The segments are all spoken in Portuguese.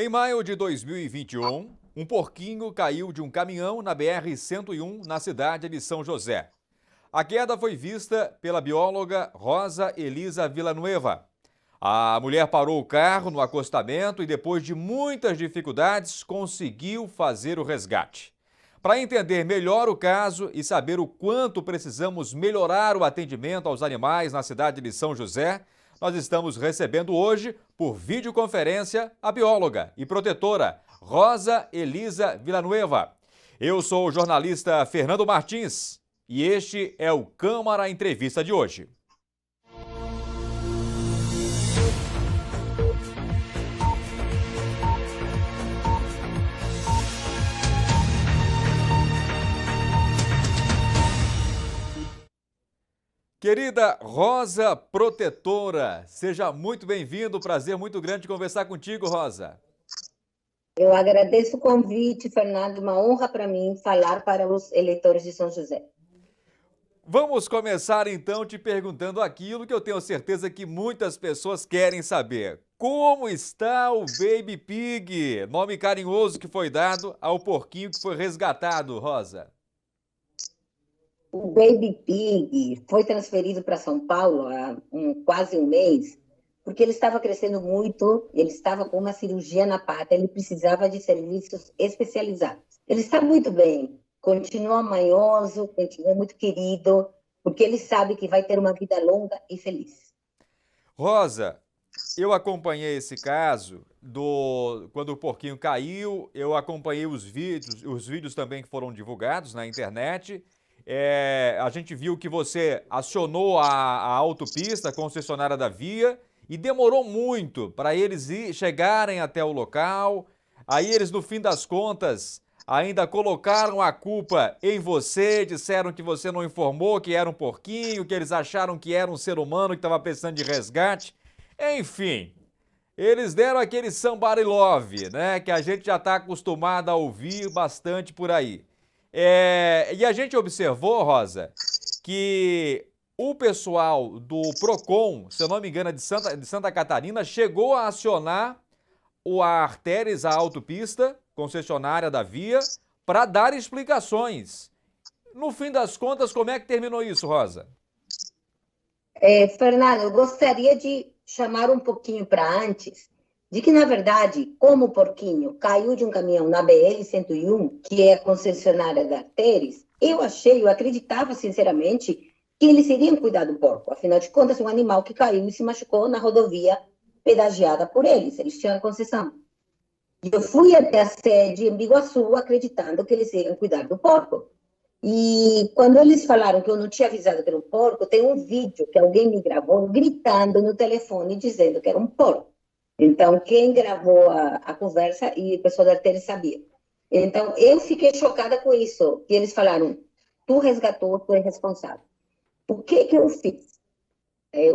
Em maio de 2021, um porquinho caiu de um caminhão na BR-101, na cidade de São José. A queda foi vista pela bióloga Rosa Elisa Villanueva. A mulher parou o carro no acostamento e, depois de muitas dificuldades, conseguiu fazer o resgate. Para entender melhor o caso e saber o quanto precisamos melhorar o atendimento aos animais na cidade de São José, nós estamos recebendo hoje, por videoconferência, a bióloga e protetora Rosa Elisa Villanueva. Eu sou o jornalista Fernando Martins e este é o Câmara Entrevista de hoje. Querida Rosa Protetora, seja muito bem-vindo, prazer muito grande conversar contigo, Rosa. Eu agradeço o convite, Fernando, uma honra para mim falar para os eleitores de São José. Vamos começar então te perguntando aquilo que eu tenho certeza que muitas pessoas querem saber. Como está o Baby Pig, nome carinhoso que foi dado ao porquinho que foi resgatado, Rosa? O Baby Pig foi transferido para São Paulo há quase um mês, porque ele estava crescendo muito, ele estava com uma cirurgia na pata, ele precisava de serviços especializados. Ele está muito bem, continua manhoso, continua muito querido, porque ele sabe que vai ter uma vida longa e feliz. Rosa, eu acompanhei esse caso quando o porquinho caiu, eu acompanhei os vídeos também que foram divulgados na internet. A gente viu que você acionou a autopista, a concessionária da via, e demorou muito para eles chegarem até o local. Aí eles, no fim das contas, ainda colocaram a culpa em você, disseram que você não informou que era um porquinho, que eles acharam que era um ser humano que estava precisando de resgate. Enfim, eles deram aquele somebody love, né, que a gente já está acostumado a ouvir bastante por aí. E a gente observou, Rosa, que o pessoal do Procon, se eu não me engano, de Santa Catarina, chegou a acionar a Artéries, a autopista, concessionária da via, para dar explicações. No fim das contas, como é que terminou isso, Rosa? Fernando, eu gostaria de chamar um pouquinho para antes, de que, na verdade, como o porquinho caiu de um caminhão na BR-101, que é a concessionária da Artéries, eu acreditava sinceramente que eles iriam cuidar do porco. Afinal de contas, um animal que caiu e se machucou na rodovia pedagiada por eles tinham a concessão. E eu fui até a sede em Biguaçu acreditando que eles iriam cuidar do porco. E quando eles falaram que eu não tinha avisado que era um porco, tem um vídeo que alguém me gravou gritando no telefone dizendo que era um porco. Então, quem gravou a conversa e o pessoal da Artéria sabia. Então, eu fiquei chocada com isso, que eles falaram, tu resgatou, tu é responsável. O que eu fiz?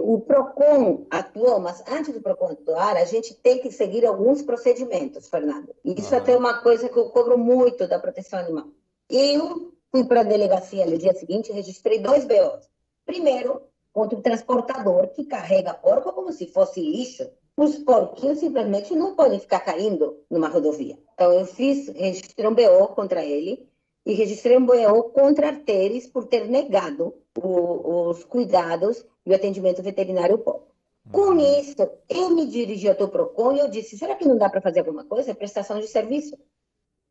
O PROCON atuou, mas antes do PROCON atuar, a gente tem que seguir alguns procedimentos, Fernando. E isso até é uma coisa que eu cobro muito da proteção animal. Eu fui para a delegacia no dia seguinte e registrei 2 BOs. Primeiro, contra o transportador que carrega porco como se fosse lixo. Os porquinhos simplesmente não podem ficar caindo numa rodovia. Então, eu registrei um BO contra ele e registrei um BO contra a Artéries por ter negado os cuidados e o atendimento veterinário ao porco. Com isso, eu me dirigi ao PROCON e eu disse, será que não dá para fazer alguma coisa? É prestação de serviço.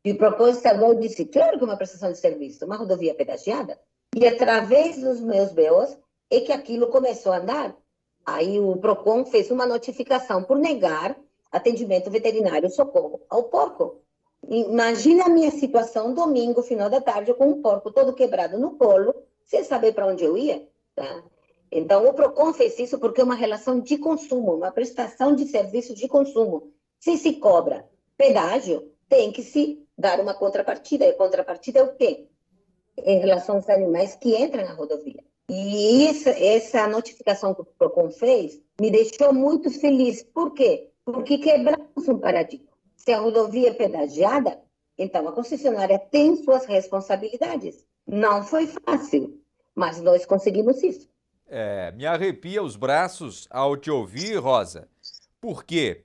E o PROCON instalou e disse, claro que é uma prestação de serviço, uma rodovia pedagiada. E através dos meus BOs é que aquilo começou a andar. Aí o PROCON fez uma notificação por negar atendimento veterinário socorro ao porco. Imagina a minha situação domingo, final da tarde, com um porco todo quebrado no colo, sem saber para onde eu ia. Tá? Então, o PROCON fez isso porque é uma relação de consumo, uma prestação de serviço de consumo. Se se cobra pedágio, tem que se dar uma contrapartida. E a contrapartida é o quê? Em relação aos animais que entram na rodovia. E essa notificação que o PROCON fez me deixou muito feliz. Por quê? Porque quebramos um paradigma. Se a rodovia é pedagiada, então a concessionária tem suas responsabilidades. Não foi fácil, mas nós conseguimos isso. Me arrepia os braços ao te ouvir, Rosa. Por quê?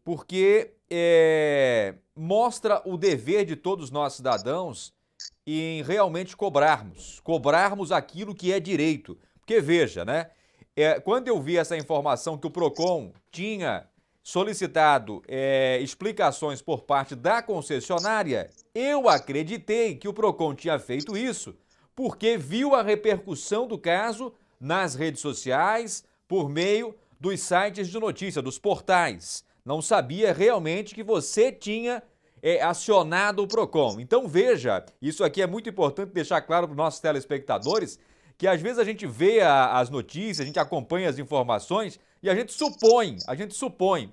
Porque mostra o dever de todos nós cidadãos em realmente cobrarmos aquilo que é direito. Porque veja, né? Quando eu vi essa informação que o PROCON tinha solicitado explicações por parte da concessionária, eu acreditei que o PROCON tinha feito isso porque viu a repercussão do caso nas redes sociais, por meio dos sites de notícia, dos portais. Não sabia realmente que você tinha acionado o PROCON. Então veja, isso aqui é muito importante deixar claro para os nossos telespectadores, que às vezes a gente vê as notícias, a gente acompanha as informações e a gente supõe,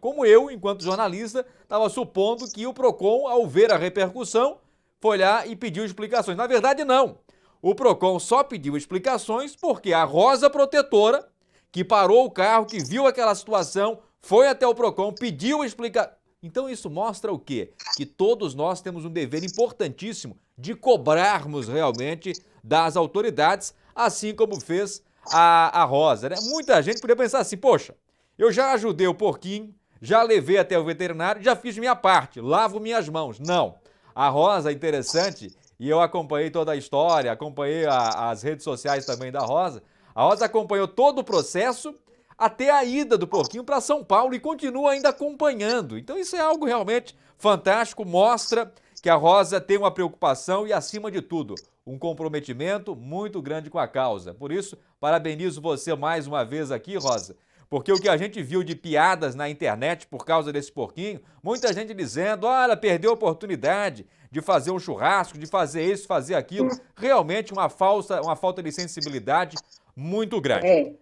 como eu, enquanto jornalista, estava supondo que o PROCON, ao ver a repercussão, foi lá e pediu explicações. Na verdade, não. O PROCON só pediu explicações porque a Rosa Protetora, que parou o carro, que viu aquela situação, foi até o PROCON, pediu explicação. Então isso mostra o quê? Que todos nós temos um dever importantíssimo de cobrarmos realmente das autoridades, assim como fez a Rosa, né? Muita gente poderia pensar assim, poxa, eu já ajudei o porquinho, já levei até o veterinário, já fiz minha parte, lavo minhas mãos. Não. A Rosa é interessante, e eu acompanhei toda a história, acompanhei as redes sociais também da Rosa. A Rosa acompanhou todo o processo até a ida do porquinho para São Paulo e continua ainda acompanhando. Então isso é algo realmente fantástico, mostra que a Rosa tem uma preocupação e, acima de tudo, um comprometimento muito grande com a causa. Por isso, parabenizo você mais uma vez aqui, Rosa, porque o que a gente viu de piadas na internet por causa desse porquinho, muita gente dizendo, olha, perdeu a oportunidade de fazer um churrasco, de fazer isso, fazer aquilo. Realmente uma falta de sensibilidade muito grande.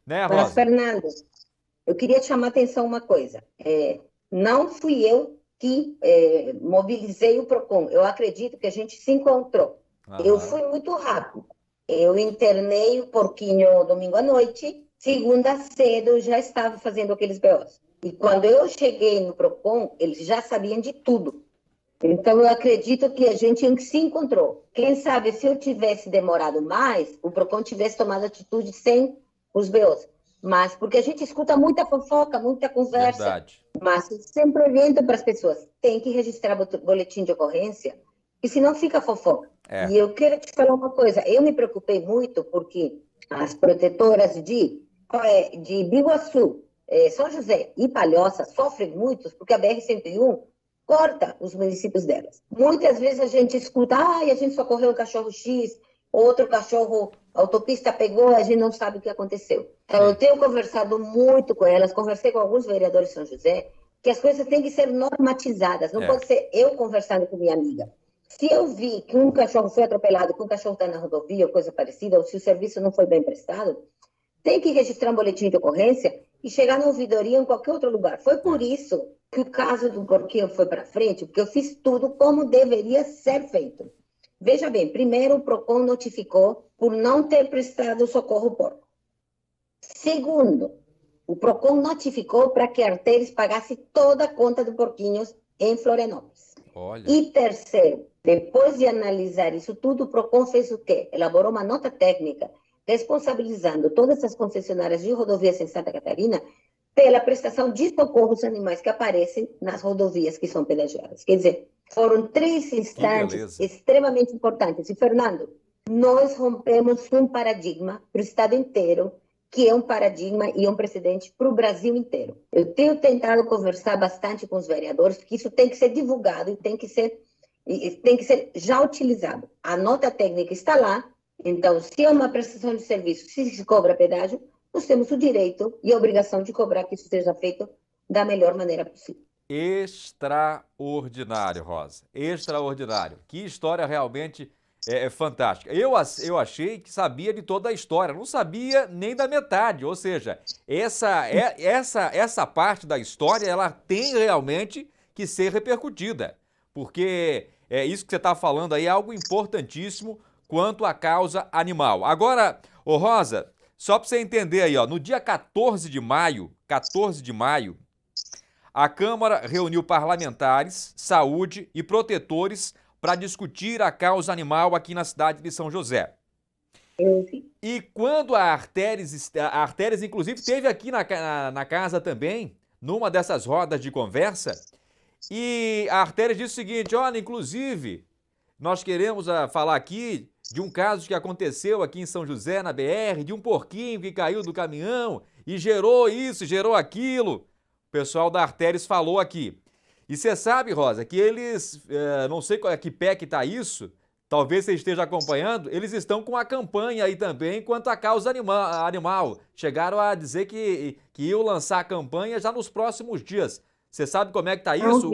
Né, Rosa? Mas, Fernando, eu queria te chamar a atenção uma coisa. Não fui eu que mobilizei o PROCON. Eu acredito que a gente se encontrou. Eu fui muito rápido. Eu internei o porquinho domingo à noite, segunda cedo eu já estava fazendo aqueles BOs. E quando eu cheguei no PROCON, eles já sabiam de tudo. Então eu acredito que a gente se encontrou. Quem sabe se eu tivesse demorado mais, o PROCON tivesse tomado atitude sem os BOs. Mas porque a gente escuta muita fofoca, muita conversa. Verdade. Mas eu sempre oriento para as pessoas, tem que registrar boletim de ocorrência, e senão fica fofoca. E eu quero te falar uma coisa, eu me preocupei muito porque as protetoras de Biguaçu, São José e Palhoça sofrem muito porque a BR-101 corta os municípios delas. Muitas vezes a gente escuta, a gente socorreu um cachorro X, outro cachorro, a autopista pegou, a gente não sabe o que aconteceu. Então, eu tenho conversado muito com elas, conversei com alguns vereadores de São José, que as coisas têm que ser normatizadas, não pode ser eu conversando com minha amiga. Se eu vi que um cachorro foi atropelado, que um cachorro está na rodovia ou coisa parecida, ou se o serviço não foi bem prestado, tem que registrar um boletim de ocorrência e chegar na ouvidoria ou em qualquer outro lugar. Foi por isso que o caso do porquinho foi para frente, porque eu fiz tudo como deveria ser feito. Veja bem, primeiro o PROCON notificou por não ter prestado socorro ao porco. Segundo, o PROCON notificou para que a Arteris pagasse toda a conta do porquinhos em Florianópolis. Olha. E terceiro, depois de analisar isso tudo, o PROCON fez o quê? Elaborou uma nota técnica responsabilizando todas as concessionárias de rodovias em Santa Catarina pela prestação de socorro aos animais que aparecem nas rodovias que são pedagiadas. Quer dizer, foram 3 instantes extremamente importantes. E, Fernando, nós rompemos um paradigma para o Estado inteiro, que é um paradigma e um precedente para o Brasil inteiro. Eu tenho tentado conversar bastante com os vereadores, porque isso tem que ser divulgado e tem que ser já utilizado. A nota técnica está lá, então, se é uma prestação de serviço, se cobra pedágio, nós temos o direito e a obrigação de cobrar que isso seja feito da melhor maneira possível. Extraordinário, Rosa. Extraordinário. Que história realmente fantástica. Eu achei que sabia de toda a história, não sabia nem da metade. Ou seja, essa parte da história, ela tem realmente que ser repercutida. Porque isso que você está falando aí é algo importantíssimo quanto à causa animal. Agora, ô Rosa, só para você entender aí, no dia 14 de maio, a Câmara reuniu parlamentares, saúde e protetores para discutir a causa animal aqui na cidade de São José. E quando a Arteris inclusive esteve aqui na casa também, numa dessas rodas de conversa, E a Artérias disse o seguinte, olha, inclusive, nós queremos falar aqui de um caso que aconteceu aqui em São José, na BR, de um porquinho que caiu do caminhão e gerou isso, gerou aquilo. O pessoal da Artérias falou aqui. E você sabe, Rosa, que eles, não sei qual é que pé que tá isso, talvez você esteja acompanhando, eles estão com a campanha aí também quanto à causa animal. Chegaram a dizer que iam lançar a campanha já nos próximos dias. Você sabe como é que tá isso?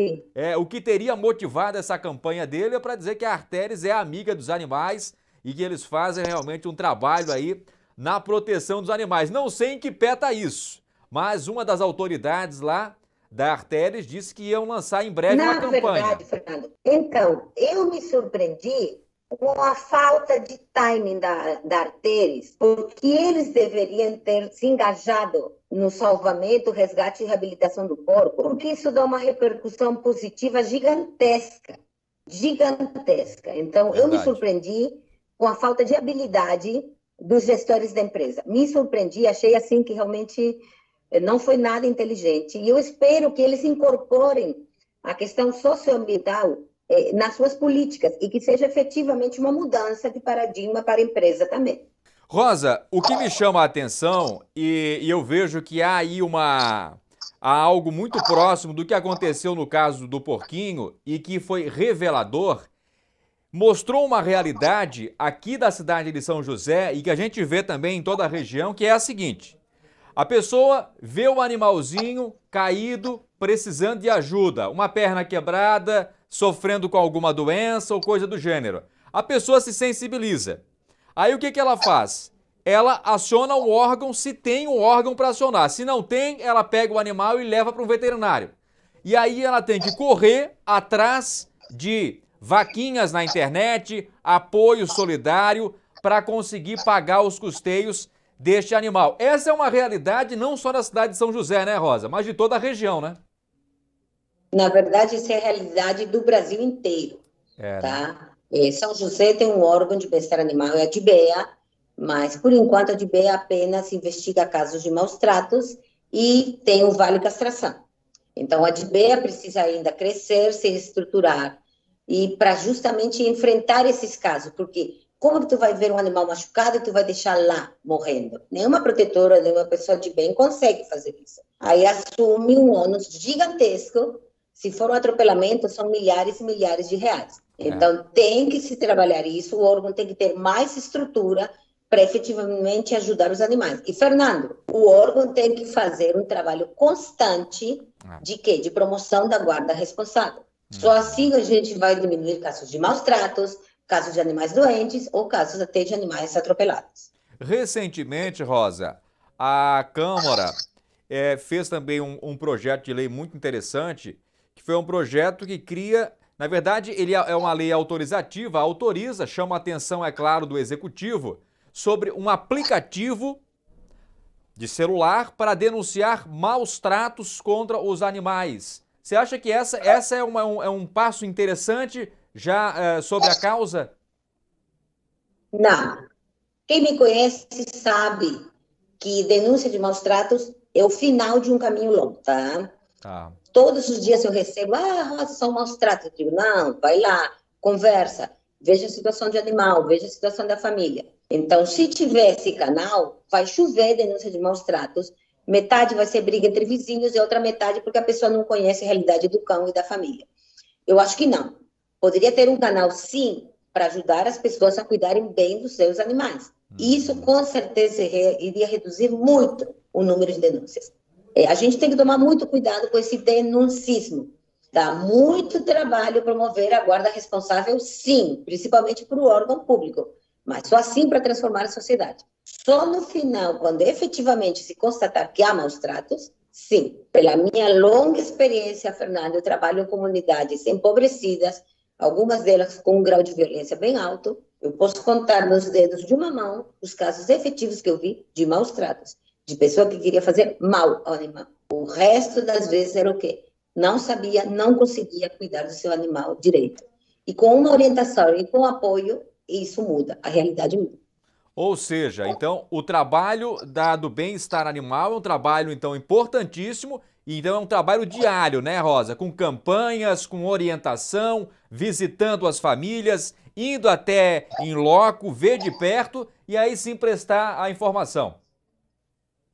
O que teria motivado essa campanha dele é para dizer que a Artérias é amiga dos animais e que eles fazem realmente um trabalho aí na proteção dos animais. Não sei em que pé tá isso, mas uma das autoridades lá da Artérias disse que iam lançar em breve uma campanha. Na verdade, Fernando, então, eu me surpreendi com a falta de timing da Artérias, porque eles deveriam ter se engajado no salvamento, resgate e reabilitação do porco, porque isso dá uma repercussão positiva gigantesca, gigantesca. Então, eu me surpreendi com a falta de habilidade dos gestores da empresa. Me surpreendi, achei assim que realmente não foi nada inteligente. E eu espero que eles incorporem a questão socioambiental nas suas políticas e que seja efetivamente uma mudança de paradigma para a empresa também. Rosa, o que me chama a atenção, e eu vejo que há aí há algo muito próximo do que aconteceu no caso do porquinho e que foi revelador, mostrou uma realidade aqui da cidade de São José e que a gente vê também em toda a região, que é a seguinte: a pessoa vê o animalzinho caído, precisando de ajuda, uma perna quebrada, sofrendo com alguma doença ou coisa do gênero. A pessoa se sensibiliza. Aí o que ela faz? Ela aciona o órgão se tem um órgão para acionar. Se não tem, ela pega o animal e leva para um veterinário. E aí ela tem que correr atrás de vaquinhas na internet, apoio solidário, para conseguir pagar os custeios deste animal. Essa é uma realidade não só da cidade de São José, né, Rosa? Mas de toda a região, né? Na verdade, isso é a realidade do Brasil inteiro, tá? São José tem um órgão de bem-estar animal, é a DIBEA, mas, por enquanto, a DIBEA apenas investiga casos de maus tratos e tem o Vale Castração. Então, a DIBEA precisa ainda crescer, se estruturar, e para justamente enfrentar esses casos, porque como que tu vai ver um animal machucado e tu vai deixar lá morrendo? Nenhuma protetora, nenhuma pessoa de bem consegue fazer isso. Aí assume um ônus gigantesco. Se for um atropelamento, são milhares e milhares de reais. Então, tem que se trabalhar isso, o órgão tem que ter mais estrutura para efetivamente ajudar os animais. E, Fernando, o órgão tem que fazer um trabalho constante de quê? De promoção da guarda responsável. Só assim a gente vai diminuir casos de maus tratos, casos de animais doentes ou casos até de animais atropelados. Recentemente, Rosa, a Câmara fez também um projeto de lei muito interessante, que foi um projeto que cria, na verdade, ele é uma lei autorizativa, autoriza, chama a atenção, é claro, do Executivo, sobre um aplicativo de celular para denunciar maus tratos contra os animais. Você acha que essa é um passo interessante já sobre a causa? Não. Quem me conhece sabe que denúncia de maus tratos é o final de um caminho longo, tá? Todos os dias eu recebo, Rosa, são maus tratos. Eu digo, não, vai lá, conversa, veja a situação de animal, veja a situação da família. Então, se tiver esse canal, vai chover denúncia de maus tratos, metade vai ser briga entre vizinhos e outra metade porque a pessoa não conhece a realidade do cão e da família. Eu acho que não. Poderia ter um canal, sim, para ajudar as pessoas a cuidarem bem dos seus animais. Isso, com certeza, iria reduzir muito o número de denúncias. A gente tem que tomar muito cuidado com esse denuncismo. Dá muito trabalho promover a guarda responsável, sim, principalmente para o órgão público, mas só assim para transformar a sociedade. Só no final, quando efetivamente se constatar que há maus tratos, sim. Pela minha longa experiência, Fernando, eu trabalho em comunidades empobrecidas, algumas delas com um grau de violência bem alto. Eu posso contar nos dedos de uma mão os casos efetivos que eu vi de maus tratos, de pessoa que queria fazer mal ao animal. O resto das vezes era o quê? Não sabia, não conseguia cuidar do seu animal direito. E com uma orientação e com apoio, isso muda, a realidade muda. Ou seja, então, o trabalho do bem-estar animal é um trabalho, então, importantíssimo Então é um trabalho diário, né, Rosa? Com campanhas, com orientação, visitando as famílias, indo até em loco, ver de perto e aí sim prestar a informação.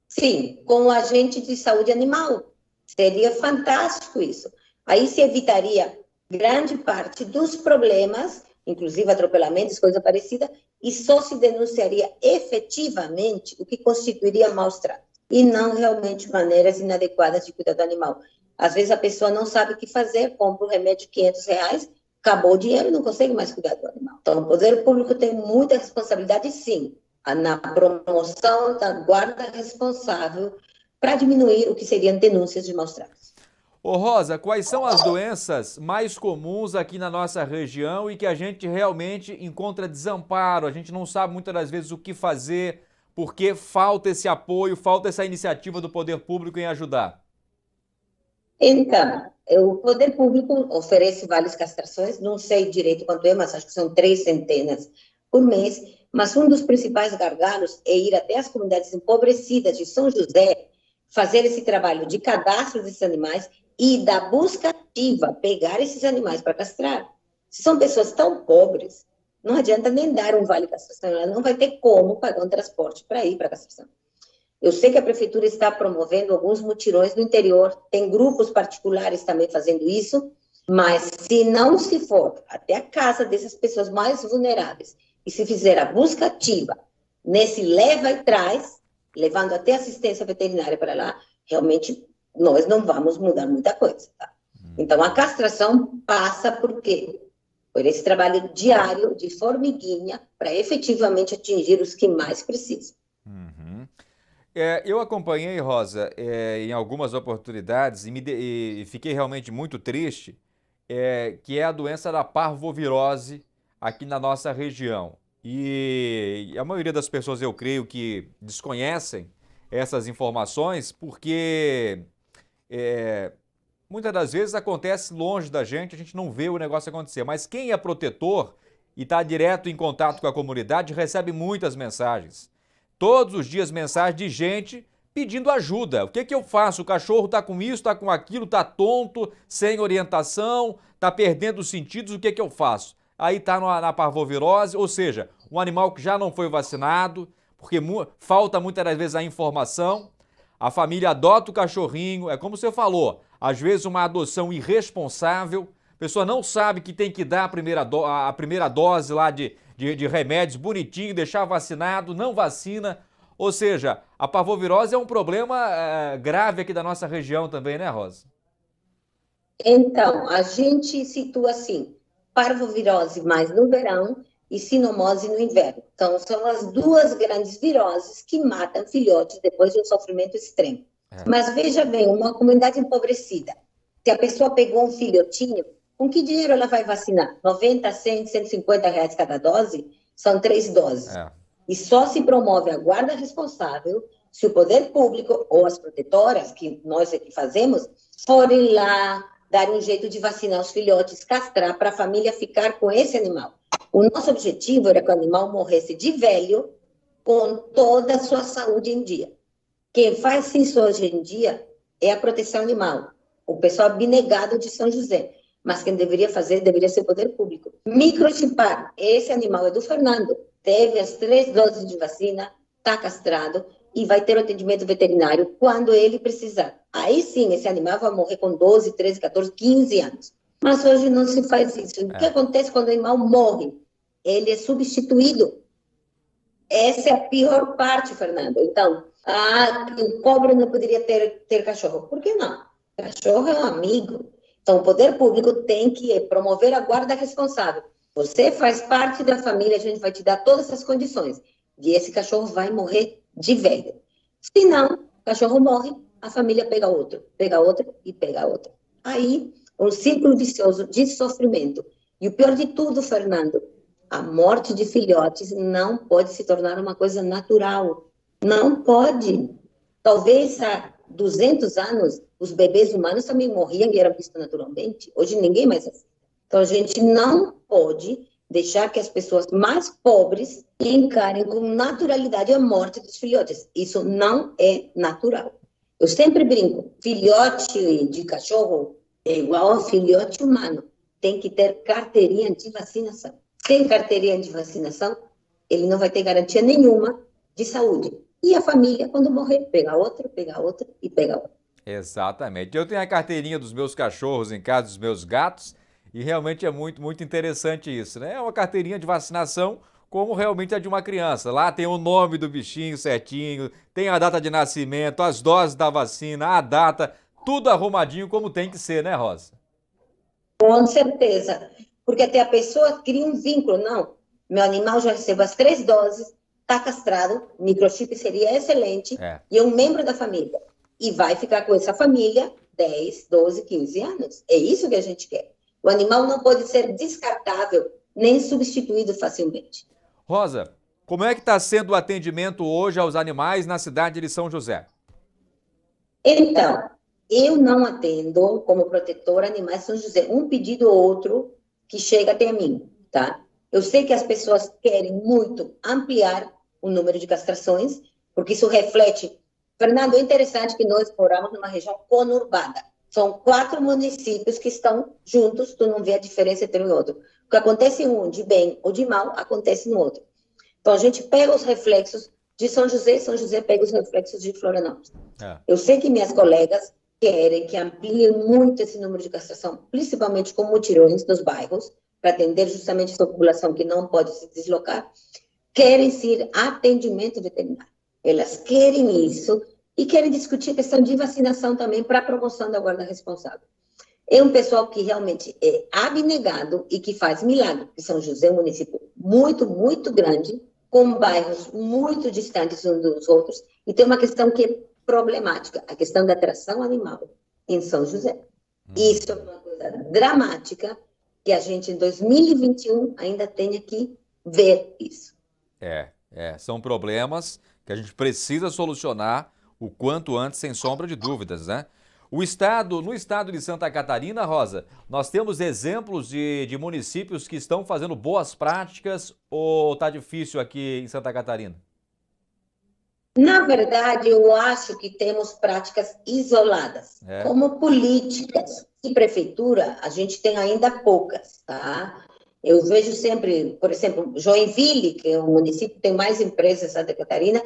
Sim, com o agente de saúde animal. Seria fantástico isso. Aí se evitaria grande parte dos problemas, inclusive atropelamentos, coisa parecida, e só se denunciaria efetivamente o que constituiria maus tratos, e não realmente maneiras inadequadas de cuidar do animal. Às vezes a pessoa não sabe o que fazer, compra um remédio de R$ 500, acabou o dinheiro e não consegue mais cuidar do animal. Então, o poder público tem muita responsabilidade, sim, na promoção da guarda responsável para diminuir o que seriam denúncias de maus tratos. Ô Rosa, quais são as doenças mais comuns aqui na nossa região e que a gente realmente encontra desamparo? A gente não sabe muitas das vezes o que fazer, porque falta esse apoio, falta essa iniciativa do poder público em ajudar. Então, o poder público oferece várias castrações, não sei direito quanto é, mas acho que são 300 por mês, mas um dos principais gargalos é ir até as comunidades empobrecidas de São José, fazer esse trabalho de cadastro desses animais e da busca ativa, pegar esses animais para castrar. Se são pessoas tão pobres, não adianta nem dar um vale castração, ela não vai ter como pagar um transporte para ir para a castração. Eu sei que a prefeitura está promovendo alguns mutirões no interior, tem grupos particulares também fazendo isso, mas se não se for até a casa dessas pessoas mais vulneráveis e se fizer a busca ativa nesse leva e traz, levando até assistência veterinária para lá, realmente nós não vamos mudar muita coisa, tá? Então, a castração passa por quê? Por esse trabalho diário de formiguinha para efetivamente atingir os que mais precisam. Uhum. Eu acompanhei, Rosa, em algumas oportunidades e fiquei realmente muito triste, que é a doença da parvovirose aqui na nossa região. E a maioria das pessoas, eu creio, que desconhecem essas informações porque muitas das vezes acontece longe da gente, a gente não vê o negócio acontecer. Mas quem é protetor e está direto em contato com a comunidade recebe muitas mensagens. Todos os dias mensagens de gente pedindo ajuda. O que que eu faço? O cachorro está com isso, está com aquilo, está tonto, sem orientação, está perdendo os sentidos, o que que eu faço? Aí está na parvovirose, ou seja, um animal que já não foi vacinado, porque falta muitas das vezes a informação. A família adota o cachorrinho, é como você falou, às vezes uma adoção irresponsável, a pessoa não sabe que tem que dar a primeira dose lá de remédios bonitinho, deixar vacinado, não vacina. Ou seja, a parvovirose é um problema grave aqui da nossa região também, né, Rosa? Então, a gente situa assim, parvovirose mais no verão e sinomose no inverno. Então, são as duas grandes viroses que matam filhotes depois de um sofrimento extremo. Mas veja bem, uma comunidade empobrecida, se a pessoa pegou um filhotinho, com que dinheiro ela vai vacinar? 90, 100, R$ 150 cada dose? São 3 doses. E só se promove a guarda responsável se o poder público ou as protetoras, que nós aqui fazemos, forem lá dar um jeito de vacinar os filhotes, castrar, para a família ficar com esse animal. O nosso objetivo era que o animal morresse de velho, com toda a sua saúde em dia. Quem faz isso hoje em dia é a proteção animal, o pessoal abnegado de São José. Mas quem deveria fazer, deveria ser o poder público. Microchipar, esse animal é do Fernando, teve as 3 doses de vacina, está castrado e vai ter o atendimento veterinário quando ele precisar. Aí sim, esse animal vai morrer com 12, 13, 14, 15 anos. Mas hoje não se faz isso. O que acontece quando o animal morre? Ele é substituído. Essa é a pior parte, Fernando. Então, o pobre não poderia ter cachorro. Por que não? Cachorro é um amigo. Então, o poder público tem que promover a guarda responsável. Você faz parte da família, a gente vai te dar todas as condições. E esse cachorro vai morrer de velho. Se não, o cachorro morre, a família pega outro e pega outro. Aí, um círculo vicioso de sofrimento. E o pior de tudo, Fernando, a morte de filhotes não pode se tornar uma coisa natural. Não pode. Talvez há 200 anos, os bebês humanos também morriam e eram vistos naturalmente. Hoje ninguém mais aceita. Então, a gente não pode deixar que as pessoas mais pobres encarem com naturalidade a morte dos filhotes. Isso não é natural. Eu sempre brinco, filhote de cachorro é igual a filhote humano. Tem que ter carteirinha de vacinação. Sem carteirinha de vacinação, ele não vai ter garantia nenhuma de saúde. E a família, quando morrer, pega outro e pega outro. Exatamente. Eu tenho a carteirinha dos meus cachorros em casa, dos meus gatos, e realmente é muito, muito interessante isso, né? É uma carteirinha de vacinação como realmente a de uma criança. Lá tem o nome do bichinho certinho, tem a data de nascimento, as doses da vacina, a data, tudo arrumadinho como tem que ser, né, Rosa? Com certeza. Porque até a pessoa cria um vínculo. Não, meu animal já recebeu as 3 doses, está castrado, microchip seria excelente, É. e é um membro da família. E vai ficar com essa família 10, 12, 15 anos. É isso que a gente quer. O animal não pode ser descartável, nem substituído facilmente. Rosa, como é que está sendo o atendimento hoje aos animais na cidade de São José? Então, eu não atendo como protetora animais São José, um pedido ou outro que chega até mim, tá? Eu sei que as pessoas querem muito ampliar o número de castrações, porque isso reflete. Fernando, é interessante que nós moramos numa região conurbada. São 4 municípios que estão juntos, tu não vê a diferença entre um e outro. O que acontece em um de bem ou de mal, acontece no outro. Então, a gente pega os reflexos de São José pega os reflexos de Florianópolis. É. Eu sei que minhas colegas querem que ampliem muito esse número de castração, principalmente com mutirões nos bairros, para atender justamente essa população que não pode se deslocar, querem ser atendimento veterinário. Elas querem isso e querem discutir a questão de vacinação também para a promoção da guarda responsável. É um pessoal que realmente é abnegado e que faz milagre. São José é um município muito, muito grande, com bairros muito distantes uns dos outros, e tem uma questão que é problemática, a questão da atração animal em São José. Isso é uma coisa dramática, que a gente, em 2021, ainda tenha que ver isso. São problemas que a gente precisa solucionar o quanto antes, sem sombra de dúvidas, né? No estado de Santa Catarina, Rosa, nós temos exemplos de municípios que estão fazendo boas práticas ou tá difícil aqui em Santa Catarina? Na verdade, eu acho que temos práticas isoladas. Como políticas e prefeitura, a gente tem ainda poucas, tá? Eu vejo sempre, por exemplo, Joinville, que é um município que tem mais empresas em Santa Catarina,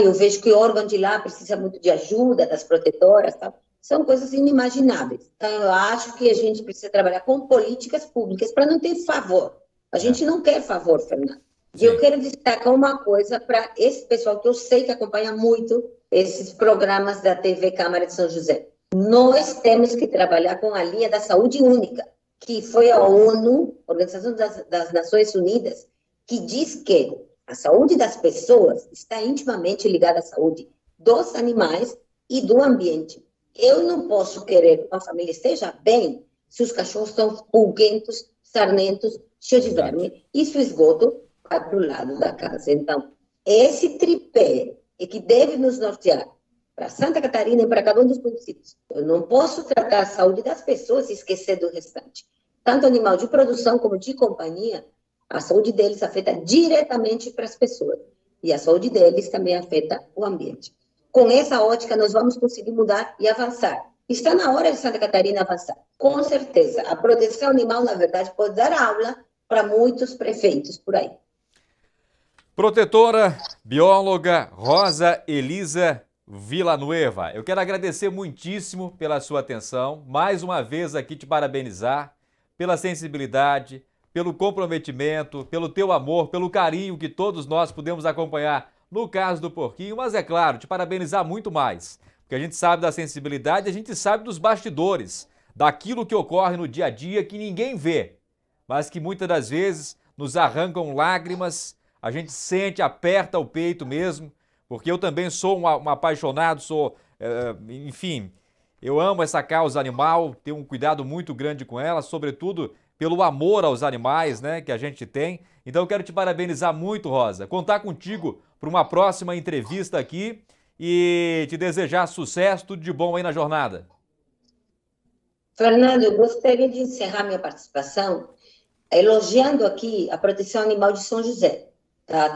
eu vejo que o órgão de lá precisa muito de ajuda das protetoras, tá? São coisas inimagináveis. Então, eu acho que a gente precisa trabalhar com políticas públicas para não ter favor. A gente não quer favor, Fernando. E eu quero destacar uma coisa para esse pessoal que eu sei que acompanha muito esses programas da TV Câmara de São José. Nós temos que trabalhar com a linha da saúde única, que foi a ONU, Organização das Nações Unidas, que diz que a saúde das pessoas está intimamente ligada à saúde dos animais e do ambiente. Eu não posso querer que uma família esteja bem se os cachorros estão pulguentos, sarnentos, cheios de verme, e se o esgoto vai para o lado da casa. Então, esse tripé é que deve nos nortear para Santa Catarina e para cada um dos municípios. Eu não posso tratar a saúde das pessoas e esquecer do restante. Tanto animal de produção como de companhia, a saúde deles afeta diretamente para as pessoas. E a saúde deles também afeta o ambiente. Com essa ótica, nós vamos conseguir mudar e avançar. Está na hora de Santa Catarina avançar. Com certeza. A proteção animal, na verdade, pode dar aula para muitos prefeitos por aí. Protetora, bióloga Rosa Elisa Villanueva, eu quero agradecer muitíssimo pela sua atenção, mais uma vez aqui te parabenizar pela sensibilidade, pelo comprometimento, pelo teu amor, pelo carinho que todos nós pudemos acompanhar no caso do porquinho, mas é claro, te parabenizar muito mais, porque a gente sabe da sensibilidade, a gente sabe dos bastidores, daquilo que ocorre no dia a dia que ninguém vê, mas que muitas das vezes nos arrancam lágrimas, a gente sente, aperta o peito mesmo, porque eu também sou um apaixonado, enfim, eu amo essa causa animal, tenho um cuidado muito grande com ela, sobretudo pelo amor aos animais, né, que a gente tem. Então eu quero te parabenizar muito, Rosa, contar contigo para uma próxima entrevista aqui e te desejar sucesso, tudo de bom aí na jornada. Fernando, eu gostaria de encerrar minha participação elogiando aqui a proteção animal de São José.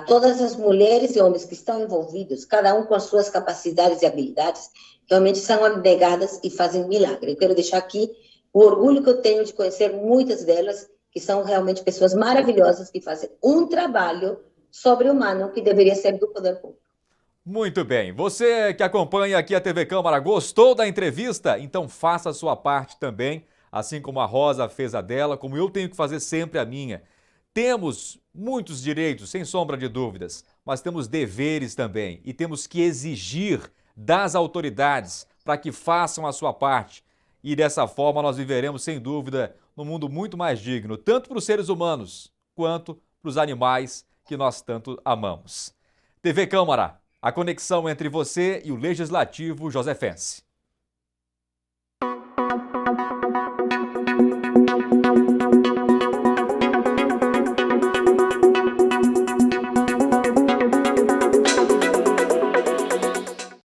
todas as mulheres e homens que estão envolvidos, cada um com as suas capacidades e habilidades, realmente são abnegadas e fazem milagre. Eu quero deixar aqui o orgulho que eu tenho de conhecer muitas delas, que são realmente pessoas maravilhosas, que fazem um trabalho sobre-humano que deveria ser do poder público. Muito bem. Você que acompanha aqui a TV Câmara, gostou da entrevista? Então faça a sua parte também, assim como a Rosa fez a dela, como eu tenho que fazer sempre a minha. Temos muitos direitos, sem sombra de dúvidas, mas temos deveres também e temos que exigir das autoridades para que façam a sua parte. E dessa forma nós viveremos, sem dúvida, num mundo muito mais digno, tanto para os seres humanos quanto para os animais que nós tanto amamos. TV Câmara, a conexão entre você e o Legislativo Josefense.